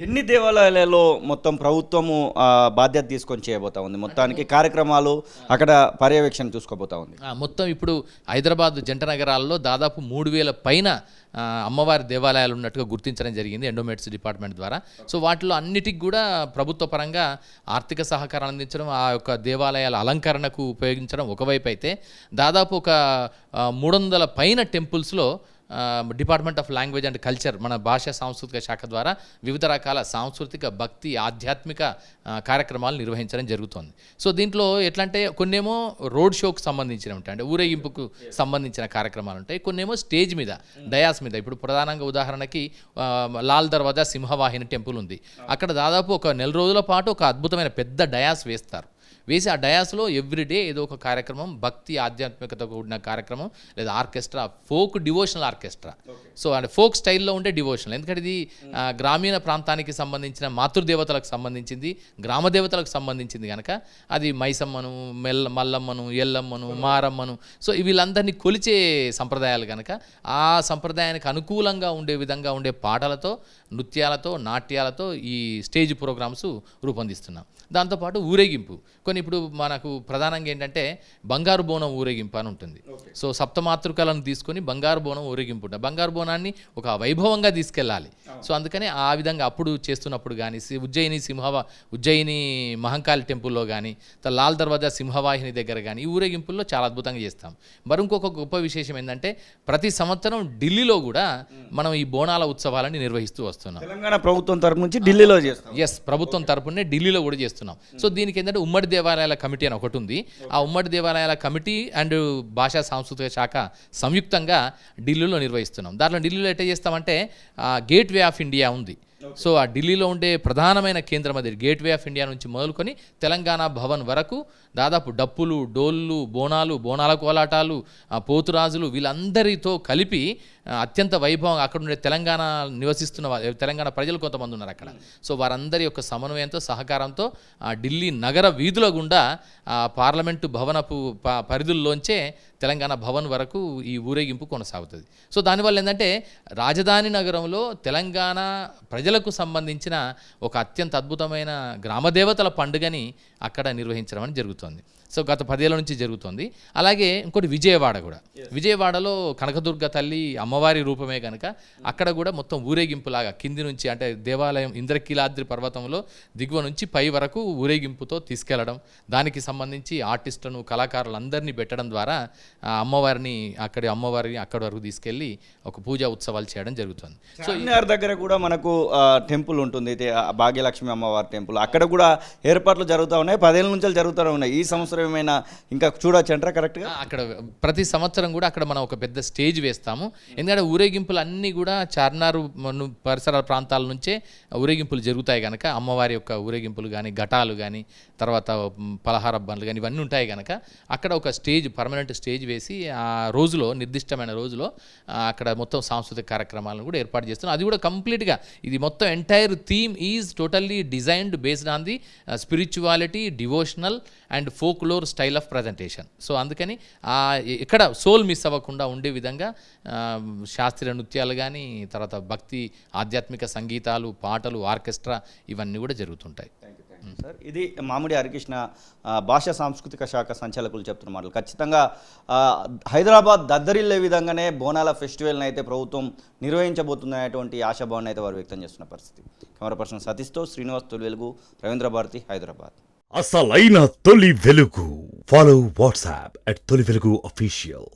ఎన్ని దేవాలయాలలో మొత్తం ప్రభుత్వము బాధ్యత తీసుకొని చేయబోతా ఉంది, మొత్తానికి కార్యక్రమాలు అక్కడ పర్యవేక్షణ చూసుకోబోతా ఉంది? మొత్తం ఇప్పుడు హైదరాబాద్ జంట నగరాల్లో దాదాపు 3000 పైన అమ్మవారి దేవాలయాలు ఉన్నట్టుగా గుర్తించడం జరిగింది ఎండోమెంట్స్ డిపార్ట్మెంట్ ద్వారా. సో వాటిలో అన్నిటికి కూడా ప్రభుత్వ పరంగా ఆర్థిక సహకారం అందించడం, ఆ యొక్క దేవాలయాల అలంకరణకు ఉపయోగించడం ఒకవైపు అయితే, దాదాపు ఒక 300 పైన టెంపుల్స్లో department of language and culture, మన భాషా సాంస్కృతిక శాఖ ద్వారా వివిధ రకాల సాంస్కృతిక, భక్తి, ఆధ్యాత్మిక కార్యక్రమాలు నిర్వహించడం జరుగుతుంది. సో దీంట్లో ఎట్లా అంటే కొన్నేమో రోడ్ షోకు సంబంధించినవి ఉంటాయి, అంటే ఊరేగింపుకు సంబంధించిన కార్యక్రమాలు ఉంటాయి, కొన్నేమో స్టేజ్ మీద, డయాస్ మీద. ఇప్పుడు ప్రధానంగా ఉదాహరణకి లాల్ దర్వాజా సింహవాహిని టెంపుల్ ఉంది. అక్కడ దాదాపు ఒక 4 రోజుల పాటు ఒక అద్భుతమైన పెద్ద డయాస్ వేస్తారు. వేసి ఆ డయాస్లో ఎవ్రీడే ఏదో ఒక కార్యక్రమం, భక్తి ఆధ్యాత్మికత కూడిన కార్యక్రమం, లేదా orchestra, folk devotional orchestra. So అంటే ఫోక్ స్టైల్లో ఉండే డివోషనల్, ఎందుకంటే ఇది గ్రామీణ ప్రాంతానికి సంబంధించిన మాతృదేవతలకు సంబంధించింది, గ్రామ దేవతలకు సంబంధించింది కనుక అది మైసమ్మను, మల్లమ్మను, ఎల్లమ్మను, మారమ్మను, సో వీళ్ళందరినీ కొలిచే సంప్రదాయాలు కనుక ఆ సంప్రదాయానికి అనుకూలంగా ఉండే విధంగా ఉండే పాటలతో, నృత్యాలతో, నాట్యాలతో ఈ స్టేజ్ ప్రోగ్రామ్స్ రూపొందిస్తున్నాం. దాంతోపాటు ఊరేగింపు కొన్ని, ఇప్పుడు మనకు ప్రధానంగా ఏంటంటే బంగారు బోనం ఊరేగింపు అని ఉంటుంది. సో సప్తమాతృకలను తీసుకొని బంగారు బోనం ఊరేగింపు ఉంటుంది. బంగారు బోనాన్ని ఒక వైభవంగా తీసుకెళ్ళాలి. సో అందుకని ఆ విధంగా అప్పుడు చేస్తున్నప్పుడు కానీ ఉజ్జయిని మహంకాళి టెంపుల్లో కానీ, లాల్ దర్వాజా సింహవాహిని దగ్గర కానీ ఈ ఊరేగింపుల్లో చాలా అద్భుతంగా చేస్తాం. మరి ఇంకొక గొప్ప విశేషం ఏంటంటే ప్రతి సంవత్సరం ఢిల్లీలో కూడా మనం ఈ బోనాల ఉత్సవాలని నిర్వహిస్తూ వస్తున్నాం. తెలంగాణ ప్రభుత్వం తరపు నుంచి ఢిల్లీలో చేస్తాం. ఎస్, ప్రభుత్వం తరపునే ఢిల్లీలో కూడా చేస్తున్నాం. సో దీనికి ఏంటంటే ఉమ్మడి దేవాలయాల కమిటీ అని ఒకటి ఉంది. ఆ ఉమ్మడి దేవాలయాల కమిటీ అండ్ భాషా సాంస్కృతిక శాఖ సంయుక్తంగా ఢిల్లీలో నిర్వహిస్తున్నాం. దాంట్లో ఢిల్లీలో ఎట్లా చేస్తామంటే గేట్ వే ఆఫ్ ఇండియా ఉంది. సో ఆ ఢిల్లీలో ఉండే ప్రధానమైన కేంద్రం అది. గేట్ వే ఆఫ్ ఇండియా నుంచి మొదలుకొని తెలంగాణ భవన్ వరకు దాదాపు డప్పులు, డోళ్ళు, బోనాల కోలాటాలు, పోతురాజులు వీళ్ళందరితో కలిపి అత్యంత వైభవం అక్కడ ఉండే తెలంగాణ నివసిస్తున్న తెలంగాణ ప్రజలు కొంతమంది ఉన్నారు అక్కడ. సో వారందరి యొక్క సమన్వయంతో, సహకారంతో ఢిల్లీ నగర వీధుల గుండా పార్లమెంటు భవనపు పరిధుల్లోంచే తెలంగాణ భవన్ వరకు ఈ ఊరేగింపు కొనసాగుతుంది. సో దానివల్ల ఏంటంటే రాజధాని నగరంలో తెలంగాణ ప్రజలకు సంబంధించిన ఒక అత్యంత అద్భుతమైన గ్రామదేవతల పండుగని అక్కడ నిర్వహించడం అని జరుగుతుంది. సో గత 10 ఏళ్ల నుంచి జరుగుతుంది. అలాగే ఇంకోటి విజయవాడ కూడా. విజయవాడలో కనకదుర్గ తల్లి అమ్మవారి రూపమే కనుక అక్కడ కూడా మొత్తం ఊరేగింపులాగా కింది నుంచి, అంటే దేవాలయం ఇంద్రకీలాద్రి పర్వతంలో దిగువ నుంచి పై వరకు ఊరేగింపుతో తీసుకెళ్లడం, దానికి సంబంధించి ఆర్టిస్టులను, కళాకారులందరినీ పెట్టడం ద్వారా అమ్మవారిని అక్కడి వరకు తీసుకెళ్ళి ఒక పూజా ఉత్సవాలు చేయడం జరుగుతుంది. సో దగ్గర కూడా మనకు టెంపుల్ ఉంటుంది, భాగ్యలక్ష్మి అమ్మవారి టెంపుల్. అక్కడ కూడా ఏర్పాట్లు జరుగుతూ ఉన్నాయి, 10 ఏళ్ళ నుంచి జరుగుతూనే ఉన్నాయి. ఈ సంవత్సరం ఏమైనా ఇంకా చూడొచ్చు అంటారా? కరెక్ట్గా అక్కడ ప్రతి సంవత్సరం కూడా అక్కడ మనం ఒక పెద్ద స్టేజ్ వేస్తాము. ఎందుకంటే ఊరేగింపులు అన్నీ కూడా చార్మినార్ పరిసర ప్రాంతాల నుంచే ఊరేగింపులు జరుగుతాయి కనుక, అమ్మవారి యొక్క ఊరేగింపులు కానీ, ఘటాలు కానీ, తర్వాత పలహార బండ్లు కానీ ఇవన్నీ ఉంటాయి కనుక అక్కడ ఒక స్టేజ్, పర్మనెంట్ స్టేజ్ వేసి ఆ రోజులో, నిర్దిష్టమైన రోజులో అక్కడ మొత్తం సాంస్కృతిక కార్యక్రమాలను కూడా ఏర్పాటు చేస్తున్నాం. అది కూడా కంప్లీట్గా ఇది మొత్తం entire theme is totally designed based on the spirituality, devotional and folklore style of presentation. So అందుకని ఎక్కడ సోల్ మిస్ అవ్వకుండా ఉండే విధంగా శాస్త్రీయ నృత్యాలు కానీ, తర్వాత భక్తి, ఆధ్యాత్మిక సంగీతాలు, పాటలు, ఆర్కెస్ట్రా ఇవన్నీ కూడా జరుగుతుంటాయి. సార్, ఇది మామిడి హరికృష్ణ భాషా సాంస్కృతిక శాఖ సంచాలకులు చెప్తున్న మాటలు. ఖచ్చితంగా హైదరాబాద్ దద్దరిల్లే విధంగానే బోనాల ఫెస్టివల్ని అయితే ప్రభుత్వం నిర్వహించబోతుందనేటువంటి ఆశాభావాన్ని అయితే వారు వ్యక్తం చేస్తున్న పరిస్థితి. కెమెరా పర్సన్ సతీష్తో శ్రీనివాస్, తొలి వెలుగు, రవీంద్ర భారతి, హైదరాబాద్. అసలైన తొలి వెలుగు. ఫాలో వాట్సాప్ @తొలి వెలుగు అఫీషియల్.